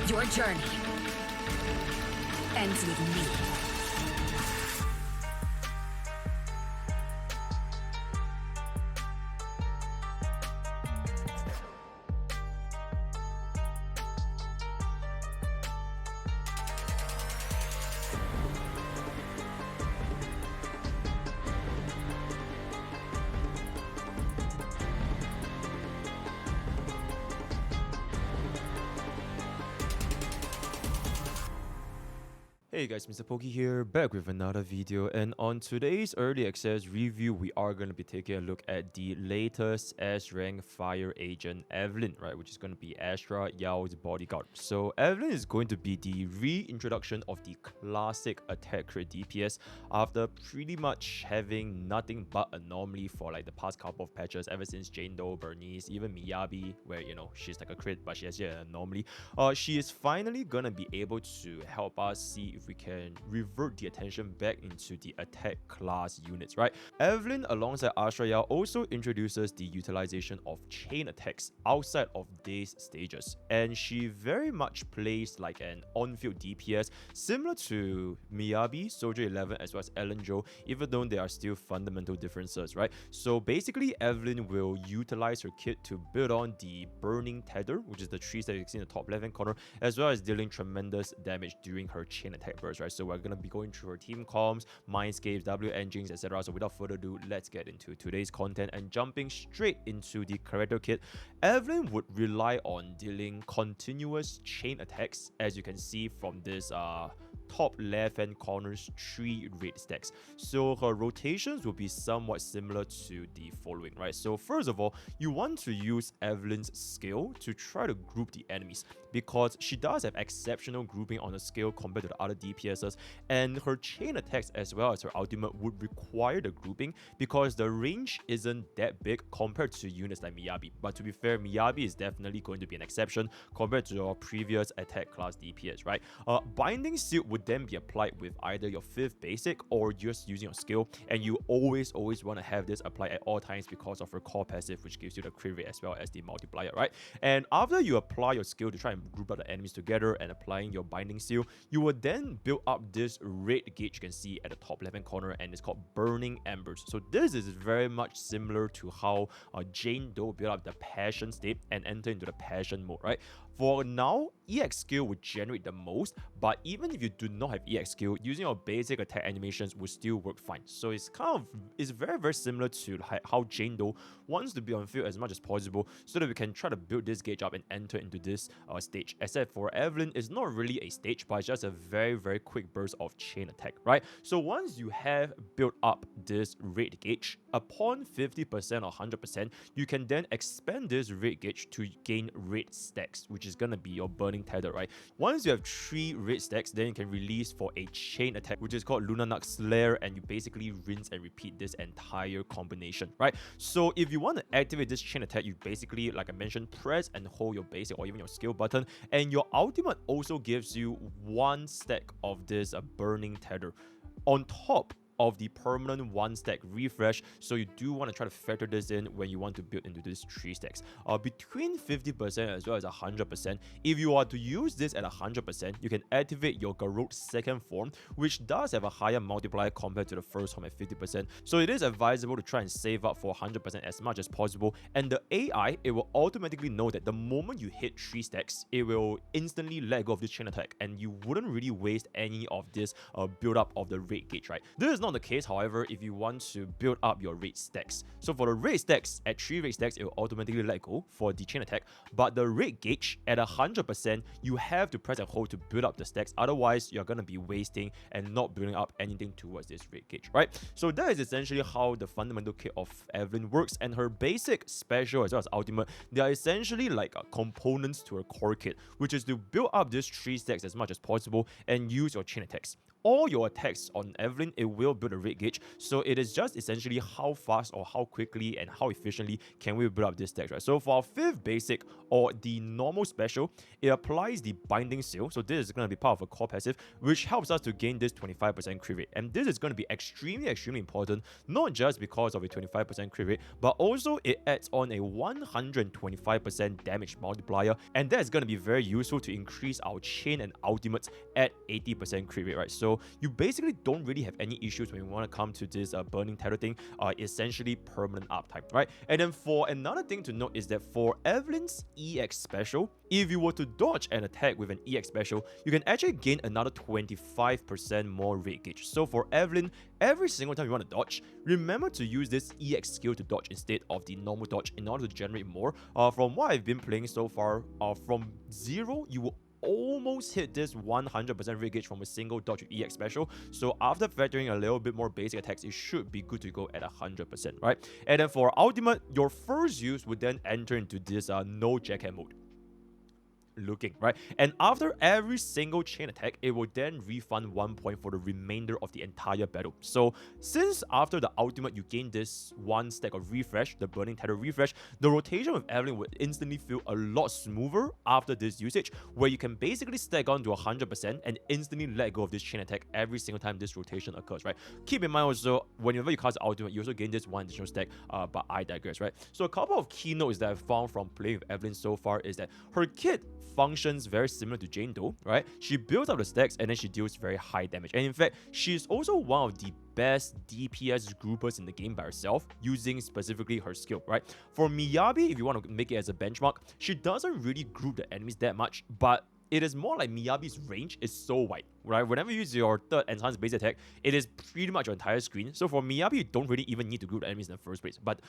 Your journey ends with me. Hey guys, MrPokke here, back with another video, and on today's early access review, we are going to be taking a look at the latest S-rank fire agent Evelyn, right, which is going to be Astra Yao's bodyguard. So Evelyn is going to be the reintroduction of the classic attack crit DPS after pretty much having nothing but anomaly for like the past couple of patches ever since Jane Doe, Bernice, even Miyabi, where she's like a crit but she has an anomaly. She is finally gonna be able to help us see if we can revert the attention back into the attack class units, right? Evelyn alongside Astra Yao also introduces the utilization of chain attacks outside of these stages, and she very much plays like an on-field DPS similar to Miyabi, Soldier 11 as well as Ellen Jo, even though there are still fundamental differences, right? So basically Evelyn will utilize her kit to build on the burning tether, which is the trees that you see in the top left hand corner, as well as dealing tremendous damage during her chain attack burst, right? So we're gonna be going through her team comms, Mindscapes, W engines, etc. So without further ado, let's get into today's content and jumping straight into the character kit. Evelyn would rely on dealing continuous chain attacks, as you can see from this top left hand corner's 3 red stacks. So her rotations will be somewhat similar to the following, right? So first of all, you want to use Evelyn's skill to try to group the enemies, because she does have exceptional grouping on the skill compared to the other DPSs, and her chain attacks as well as her ultimate would require the grouping because the range isn't that big compared to units like Miyabi. But to be fair, Miyabi is definitely going to be an exception compared to your previous attack class DPS, right? Binding Seal would then be applied with either your 5th basic or just using your skill, and you always want to have this applied at all times because of her core passive, which gives you the crit rate as well as the multiplier, right? And after you apply your skill to try and group up the enemies together and applying your Binding Seal, you will then build up this red gauge you can see at the top left hand corner, and it's called Burning Embers. So this is very much similar to how Jane Doe built up the Passion state and enter into the Passion mode, right? For now, EX skill would generate the most, but even if you do not have EX skill, using your basic attack animations will still work fine. So it's very similar to how Jane Doe wants to be on field as much as possible so that we can try to build this gauge up and enter into this stage. Except for Evelyn, it's not really a stage, but it's just a very quick burst of chain attack, right? So once you have built up this red gauge, upon 50% or 100%, you can then expand this red gauge to gain red stacks, which is gonna be your burning tether, right? Once you have 3 red stacks, then you can release for a chain attack, which is called Lunanak Slayer, and you basically rinse and repeat this entire combination, right? So if you want to activate this chain attack, you basically, like I mentioned, press and hold your basic or even your skill button, and your ultimate also gives you 1 stack of this burning tether on top of the permanent 1 stack refresh. So you do want to try to factor this in when you want to build into these 3 stacks. Between 50% as well as 100%, if you are to use this at 100%, you can activate your Garrote's second form, which does have a higher multiplier compared to the first form at 50%. So it is advisable to try and save up for 100% as much as possible, and the AI, it will automatically know that the moment you hit 3 stacks, it will instantly let go of this chain attack, and you wouldn't really waste any of this build up of the red gauge, right? This is not the case, however, if you want to build up your red stacks. So for the red stacks, at 3 red stacks, it will automatically let go for the chain attack, but the red gauge at 100%, you have to press and hold to build up the stacks, otherwise you're going to be wasting and not building up anything towards this red gauge, right? So that is essentially how the fundamental kit of Evelyn works, and her basic, special as well as ultimate, they are essentially like components to her core kit, which is to build up these 3 stacks as much as possible and use your chain attacks. all your attacks on Evelyn, it will build a rate gauge. So it is just essentially how fast or how quickly and how efficiently can we build up this deck, right? So for our 5th basic or the normal special, it applies the Binding Seal. So this is going to be part of a core passive, which helps us to gain this 25% crit rate. And this is going to be extremely important, not just because of a 25% crit rate, but also it adds on a 125% damage multiplier, and that's going to be very useful to increase our chain and ultimates at 80% crit rate, right? So you basically don't really have any issues when you want to come to this Burning Tether thing, essentially permanent uptime, right? And then for another thing to note is that for Evelyn's EX special, if you were to dodge an attack with an EX special, you can actually gain another 25% more rate gauge. So for Evelyn, every single time you want to dodge, remember to use this EX skill to dodge instead of the normal dodge in order to generate more. From what I've been playing so far, from 0, you will almost hit this 100% rate gauge from a single dodge with EX special. So after factoring a little bit more basic attacks, it should be good to go at 100%, right? And then for ultimate, your first use would then enter into this no jacket mode. Looking, right? And after every single chain attack, it will then refund 1 point for the remainder of the entire battle. So since after the ultimate you gain this 1 stack of refresh, the Burning Tether refresh, the rotation with Evelyn would instantly feel a lot smoother after this usage, where you can basically stack on to 100% and instantly let go of this chain attack every single time this rotation occurs, right? Keep in mind also, whenever you cast the ultimate, you also gain this 1 additional stack, but I digress, right? So a couple of keynotes that I've found from playing with Evelyn so far is that her kit functions very similar to Jane Doe, right? She builds up the stacks and then she deals very high damage. And in fact, she's also one of the best DPS groupers in the game by herself, using specifically her skill, right? For Miyabi, if you want to make it as a benchmark, she doesn't really group the enemies that much, but it is more like Miyabi's range is so wide, right? Whenever you use your 3rd enhanced base attack, it is pretty much your entire screen. So for Miyabi, you don't really even need to group the enemies in the first place. But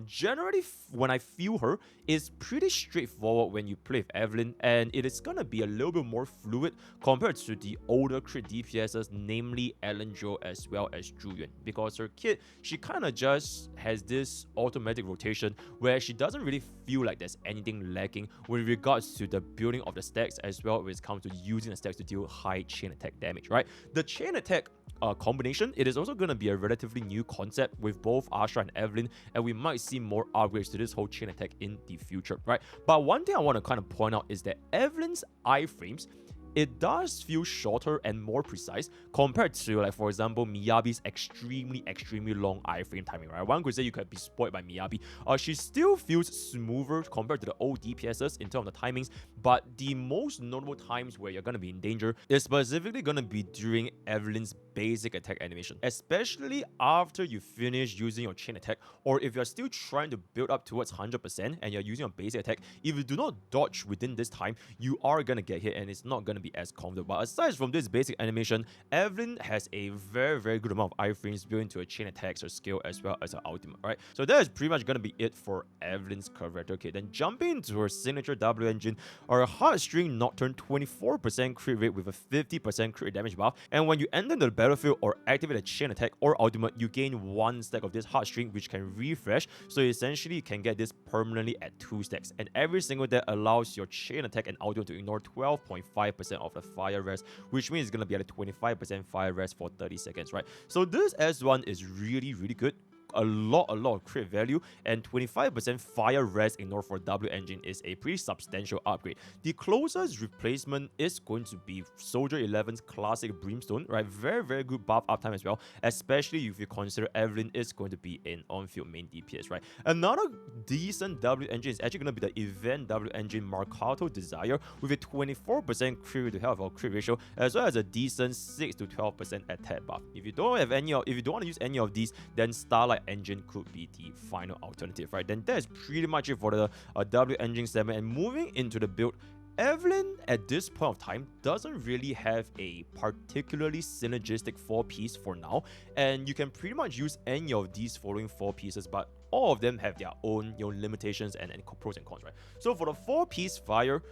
generally, when I feel her, it's pretty straightforward when you play with Evelyn, and it is gonna be a little bit more fluid compared to the older crit DPSs, namely Ellen Jo as well as Zhu Yuan, because her kit, she kind of just has this automatic rotation where she doesn't really feel like there's anything lacking with regards to the building of the stacks as well when it comes to using the stacks to deal high chain attack damage, right? The chain attack combination, it is also going to be a relatively new concept with both Asha and Evelyn, and we might see more upgrades to this whole chain attack in the future, right? But one thing I want to kind of point out is that Evelyn's iframes, it does feel shorter and more precise compared to, like, for example, Miyabi's extremely long iframe timing, right? One could say you could be spoiled by Miyabi. She still feels smoother compared to the old DPSs in terms of the timings, but the most notable times where you're going to be in danger is specifically going to be during Evelyn's basic attack animation, especially after you finish using your chain attack, or if you're still trying to build up towards 100% and you're using your basic attack. If you do not dodge within this time, you are going to get hit and it's not going to be as comfortable. But aside from this basic animation, Evelyn has a very good amount of iframes built into her chain attacks, her skill, as well as her ultimate, right? So that is pretty much going to be it for Evelyn's character kit. Then jumping into her signature W engine, our Heartstring Nocturne 24% crit rate with a 50% crit damage buff, and when you enter the battlefield or activate a chain attack or ultimate, you gain 1 stack of this Heartstring, which can refresh, so essentially you can get this permanently at 2 stacks, and every single deck allows your chain attack and ultimate to ignore 12.5% of the fire rest, which means it's going to be at a 25% fire rest for 30 seconds, right? So this S1 is really good. A lot of crit value, and 25% fire rest ignore for W engine is a pretty substantial upgrade. The closest replacement is going to be Soldier 11's classic Brimstone, right? Very good buff uptime as well, especially if you consider Evelyn is going to be an on-field main DPS, right? Another decent W engine is actually going to be the event W engine Marcato Desire with a 24% crit to health or crit ratio, as well as a decent 6 to 12% attack buff. If you don't want to use any of these, then Starlight engine could be the final alternative, right? Then that's pretty much it for the W engine segment. And moving into the build, Evelyn at this point of time doesn't really have a particularly synergistic 4-piece for now, and you can pretty much use any of these following 4 pieces, but all of them have their own limitations and pros and cons, right? So for the 4-piece fire,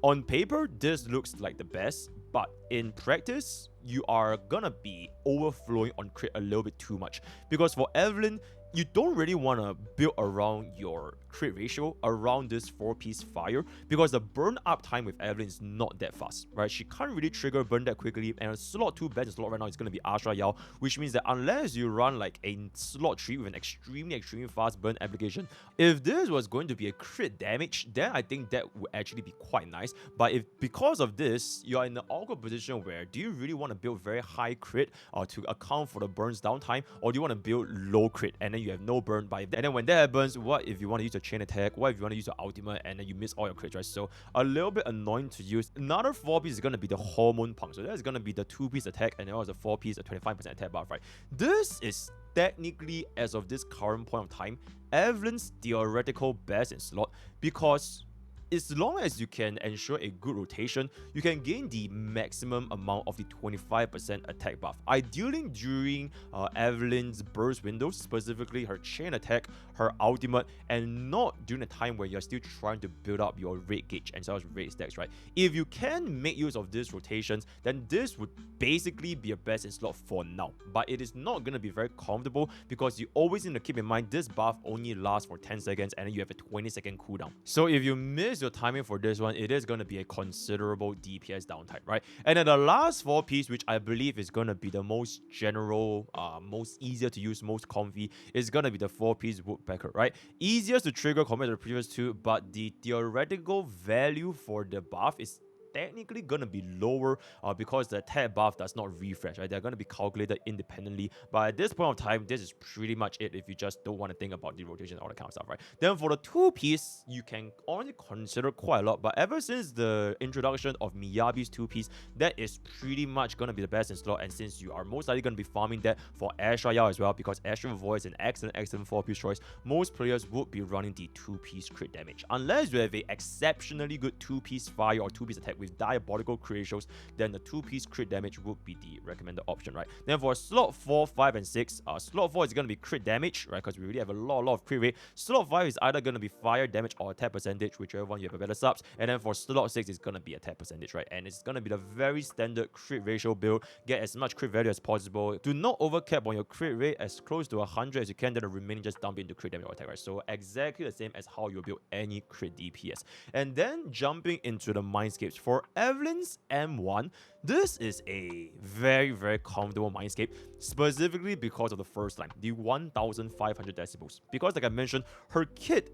on paper this looks like the best, but in practice, you are gonna be overflowing on crit a little bit too much. Because for Evelyn, you don't really want to build around your crit ratio around this 4-piece fire, because the burn up time with Evelyn is not that fast, right? She can't really trigger burn that quickly, and a slot 2 best slot right now is going to be Asha Yao, which means that unless you run like a slot 3 with an extremely fast burn application, if this was going to be a crit damage, then I think that would actually be quite nice. But if because of this, you're in an awkward position where do you really want to build very high crit to account for the burns downtime, or do you want to build low crit and then you have no burn by that? And then when that happens, what if you want to use a chain attack? What if you want to use your ultimate and then you miss all your crits, right? So a little bit annoying to use. Another 4-piece is going to be the hormone pump. So that's going to be the 2-piece attack, and then also 4-piece, a 25% attack buff, right? This is technically, as of this current point of time, Evelyn's theoretical best in slot, because as long as you can ensure a good rotation, you can gain the maximum amount of the 25% attack buff. Ideally during Evelyn's burst windows, specifically her chain attack, her ultimate, and not during the time where you're still trying to build up your rate gauge and such rate stacks, right? If you can make use of these rotations, then this would basically be a best in slot for now. But it is not going to be very comfortable, because you always need to keep in mind this buff only lasts for 10 seconds and then you have a 20-second cooldown. So if you miss your timing for this one, it is going to be a considerable DPS downtime, right? And then the last 4-piece, which I believe is going to be the most general, most easier to use, most comfy, is going to be the 4-piece Woodpecker, right? Easiest to trigger compared to the previous two, but the theoretical value for the buff is technically gonna be lower because the attack buff does not refresh, right? They're gonna be calculated independently. But at this point of time, this is pretty much it if you just don't want to think about the rotation and all that kind of stuff, right? Then for the 2-piece, you can only consider quite a lot. But ever since the introduction of Miyabi's 2-piece, that is pretty much gonna be the best in slot. And since you are most likely gonna be farming that for Astra Yao as well, because Astra Voice is an excellent 4-piece choice, most players would be running the 2-piece crit damage. Unless you have a exceptionally good 2-piece fire or 2-piece attack with diabolical crit ratios, then the 2-piece crit damage would be the recommended option, right? Then for slot 4, 5, and 6, slot 4 is going to be crit damage, right? Because we really have a lot of crit rate. Slot 5 is either going to be fire damage or attack percentage, whichever one you have a better subs. And then for slot 6, it's going to be attack percentage, right? And it's going to be the very standard crit ratio build. Get as much crit value as possible. Do not overcap on your crit rate, as close to 100 as you can, then the remaining just dump into crit damage or attack, right? So exactly the same as how you build any crit DPS. And then jumping into the Mindscapes. For Evelyn's M1, this is a very comfortable Mindscape, specifically because of the first line, the 1500 decibels. Because like I mentioned, her kit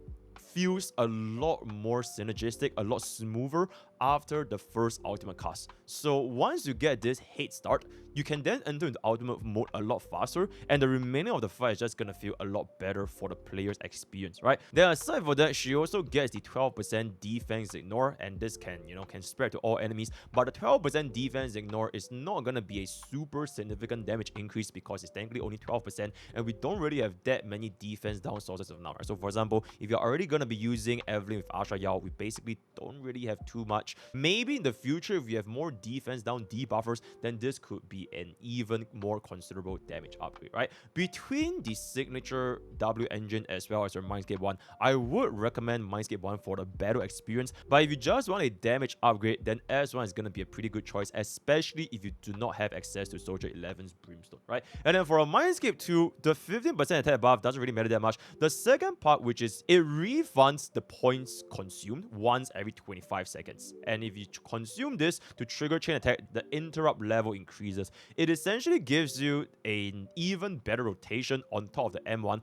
feels a lot more synergistic, a lot smoother after the first ultimate cast. So once you get this head start, you can then enter into ultimate mode a lot faster, and the remaining of the fight is just gonna feel a lot better for the player's experience, right? Then aside for that, she also gets the 12% defense ignore, and this can spread to all enemies. But the 12% defense ignore is not gonna be a super significant damage increase, because it's technically only 12%, and we don't really have that many defense down sources of now, right? So for example, if you're already gonna be using Evelyn with Asha Yao, we basically don't really have too much. Maybe in the future, if you have more defense down debuffers, then this could be an even more considerable damage upgrade, right? Between the signature W engine as well as your Mindscape 1, I would recommend Mindscape 1 for the better experience. But if you just want a damage upgrade, then S1 is going to be a pretty good choice, especially if you do not have access to Soldier 11's Brimstone, right? And then for a Mindscape 2, the 15% attack buff doesn't really matter that much. The second part, which is it refunds the points consumed once every 25 seconds. And if you consume this to trigger chain attack, the interrupt level increases. It essentially gives you an even better rotation on top of the M1.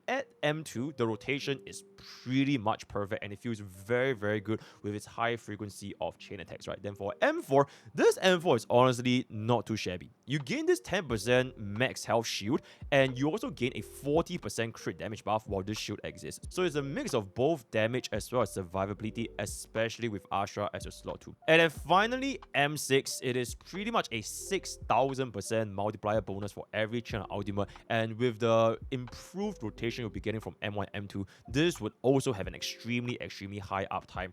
At M2, the rotation is pretty much perfect, and it feels very good with its high frequency of chain attacks, right? Then for M4, this M4 is honestly not too shabby. You gain this 10% max health shield, and you also gain a 40% crit damage buff while this shield exists. So it's a mix of both damage as well as survivability, especially with Astra as your slot 2. And then finally, M6, it is pretty much a 6000% multiplier bonus for every channel ultimate, and with the improved rotation you'll be getting from M1 M2, this would also have an extremely high uptime,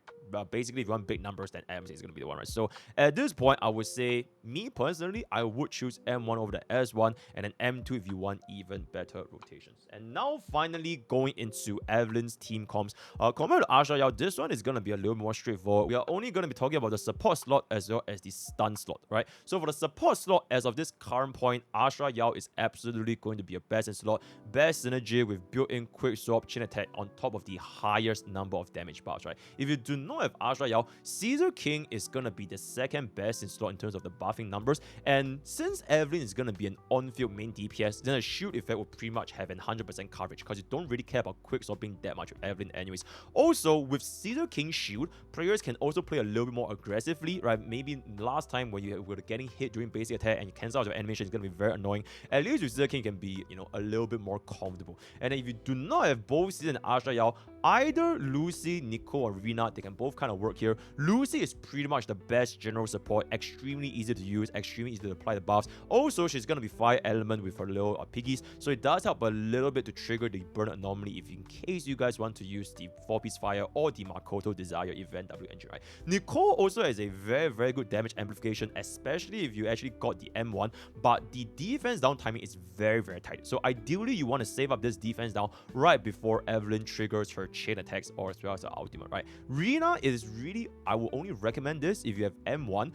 basically, if you want big numbers, then M6 is going to be the one, right? So at this point, I would say, me personally, I would choose M1 over the S1, and then M2 if you want even better rotations. And now, finally, going into Evelyn's team comps. Compared to Asha Yao, this one is going to be a little more straightforward. We are only going to be talking about the support slot as well as the stun slot, right? So for the support slot, as of this current point, Asha Yao is absolutely going to be a best in slot. Best synergy with built-in quick swap chain attack on top of the highest number of damage buffs, right? If you do not have Asha Yao, Caesar King is going to be the second best in slot in terms of the buffing numbers. And since Evelyn is going to be an on-field main DPS, then a shield effect will pretty much have 100% coverage because you don't really care about quick swapping that much with Evelyn anyways. Also, with Caesar King's shield, players can also play a little bit more aggressively, right? Maybe last time when you were getting hit during basic attack and you cancel out your animation, it's going to be very annoying. At least with Caesar King, you can be, a little bit more comfortable. And if you do not have both Caesar and Asha Yao, either Lucy, Nico, or Rina, they can both kind of work here. Lucy is pretty much the best general support, extremely easy to use, extremely easy to apply the buffs. Also, she's going to be fire element with her little piggies, so it does help a little bit to trigger the burn anomaly if in case you guys want to use the 4-piece fire or the Makoto Desire event W engine, right? Nicole also has a very, very good damage amplification, especially if you actually got the M1, but the defense down timing is very, very tight. So ideally, you want to save up this defense down right before Evelyn triggers her chain attacks or as well as the ultimate, right? Rina is really, I will only recommend this if you have M1,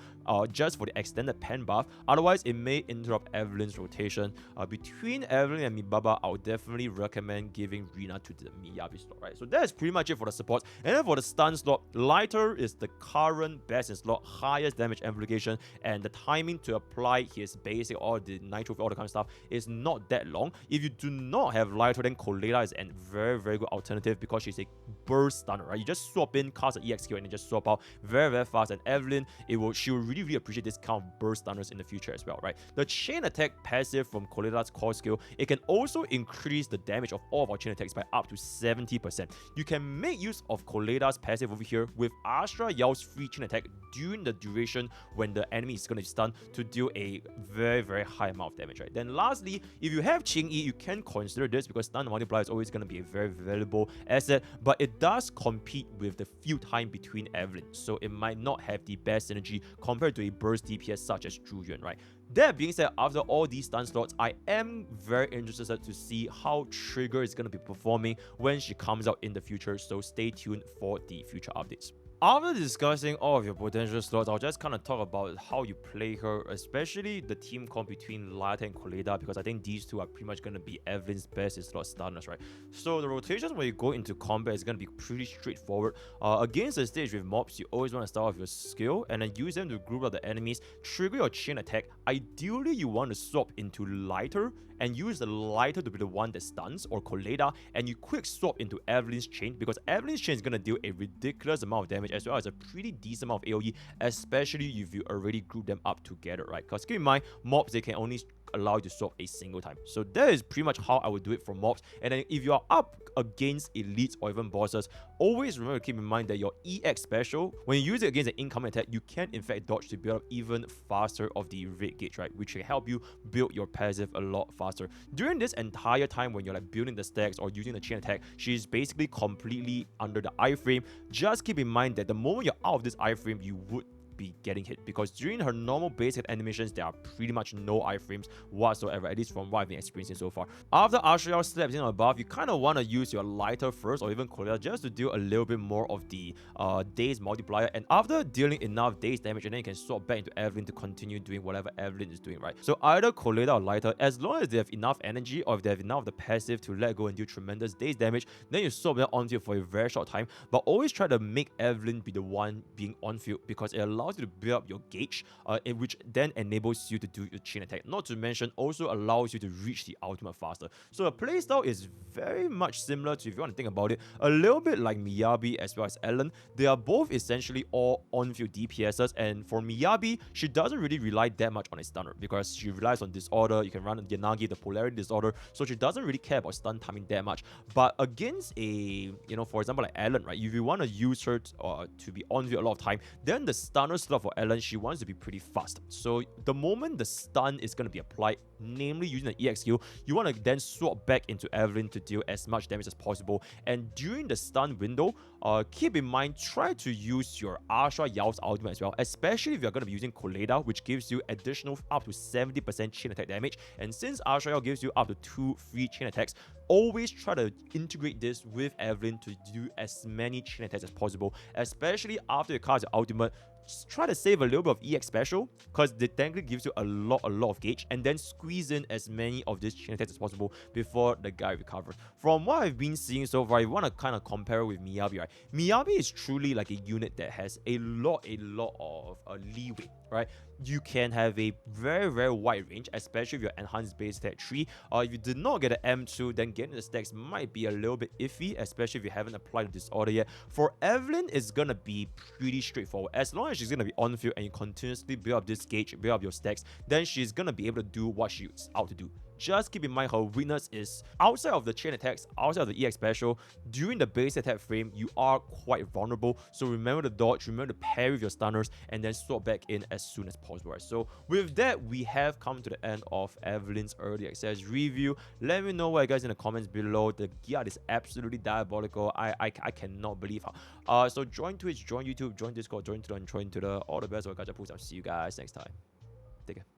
just for the extended pen buff. Otherwise, it may interrupt Evelyn's rotation. Between Evelyn and Mibaba, I would definitely recommend giving Rina to the Miyabi slot, right? So that's pretty much it for the supports. And then for the stun slot, Lighter is the current best in slot, highest damage amplification, and the timing to apply his basic or the nitro, all the kind of stuff is not that long. If you do not have Lighter, then Coletta is a very, very good alternative because she's a burst stunner, right? You just swap in, cast an EX skill, and then just swap out very, very fast. And Evelyn, she will really, really appreciate this kind of burst stunners in the future as well, right? The chain attack passive from Coletta's core skill, it can also increase the damage of all of our chain attacks by up to 70%. You can make use of Coletta's passive over here with Astra Yao's free chain attack during the duration when the enemy is going to be stunned to deal a very, very high amount of damage, right? Then lastly, if you have Qingyi, you can consider this because stun multiplier is always going to be a very valuable asset, but it does compete with the field time between Evelyn, so it might not have the best synergy compared to a burst DPS such as Zhu Yuan, right? That being said, after all these stun slots, I am very interested to see how Trigger is going to be performing when she comes out in the future, so stay tuned for the future updates. After discussing all of your potential slots, I'll just kind of talk about how you play her, especially the team comp between Lighter and Coletta, because I think these two are pretty much going to be Evelyn's best slot stunners, right? So the rotations when you go into combat is going to be pretty straightforward. Against a stage with mobs, you always want to start off your skill and then use them to group out the enemies, trigger your chain attack. Ideally, you want to swap into Lighter and use the Lighter to be the one that stuns, or Coletta, and you quick swap into Evelyn's chain because Evelyn's chain is going to deal a ridiculous amount of damage as well as a pretty decent amount of AoE, especially if you already group them up together, right? Because keep in mind, mobs, they can only allow you to swap a single time. So that is pretty much how I would do it for mobs. And then if you are up against elites or even bosses, always remember to keep in mind that your EX special, when you use it against an incoming attack, you can in fact dodge to build up even faster of the rate gauge, right? Which will help you build your passive a lot faster. During this entire time when you're like building the stacks or using the chain attack, she's basically completely under the iframe. Just keep in mind that the moment you're out of this iframe, you would be getting hit because during her normal basic animations there are pretty much no iframes whatsoever, at least from what I've been experiencing so far. After Asriel slaps in above, you kind of want to use your Lighter first or even Coletta just to deal a little bit more of the daze multiplier, and after dealing enough daze damage, and then you can swap back into Evelyn to continue doing whatever Evelyn is doing, right? So either Coletta or Lighter, as long as they have enough energy or if they have enough of the passive to let go and deal tremendous daze damage, then you swap them onto you for a very short time, but always try to make Evelyn be the one being on field because it allows you to build up your gauge, in which then enables you to do your chain attack. Not to mention, also allows you to reach the ultimate faster. So the playstyle is very much similar to, if you want to think about it, a little bit like Miyabi as well as Ellen. They are both essentially all on-field DPSs, and for Miyabi, she doesn't really rely that much on a stunner because she relies on disorder. You can run Yanagi, the polarity disorder, so she doesn't really care about stun timing that much. But against a, for example, like Ellen, right? If you want to use her to be on-field a lot of time, then the stunner slot for Ellen, she wants to be pretty fast. So the moment the stun is going to be applied, namely using the EX skill, you want to then swap back into Evelyn to deal as much damage as possible. And during the stun window, keep in mind, try to use your Ashra Yao's ultimate as well, especially if you're going to be using Koleda, which gives you additional up to 70% chain attack damage. And since Ashra Yao gives you up to 2 free chain attacks, always try to integrate this with Evelyn to do as many chain attacks as possible, especially after you cast your ultimate. Just try to save a little bit of EX special, because it technically gives you a lot of gauge, and then squeeze in as many of these chain attacks as possible before the guy recovers. From what I've been seeing so far, you want to kind of compare with Miyabi, right? Miyabi is truly like a unit that has a lot of leeway, right? You can have a very wide range, especially if you're enhanced base attack 3. If you did not get an M2, then getting the stacks might be a little bit iffy, especially if you haven't applied the disorder yet. For Evelyn, it's gonna be pretty straightforward. As long as she's gonna be on field and you continuously build up this gauge, build up your stacks, then she's gonna be able to do what she's out to do. Just keep in mind her weakness is outside of the chain attacks, outside of the EX special, during the base attack frame, you are quite vulnerable. So remember to dodge, remember to parry with your stunners, and then swap back in as soon as possible. Right? So with that, we have come to the end of Evelyn's early access review. Let me know what you guys in the comments below. The gear is absolutely diabolical. I cannot believe how. So join Twitch, join YouTube, join Discord, join Twitter, and join to the all the best of gacha pools. I'll see you guys next time. Take care.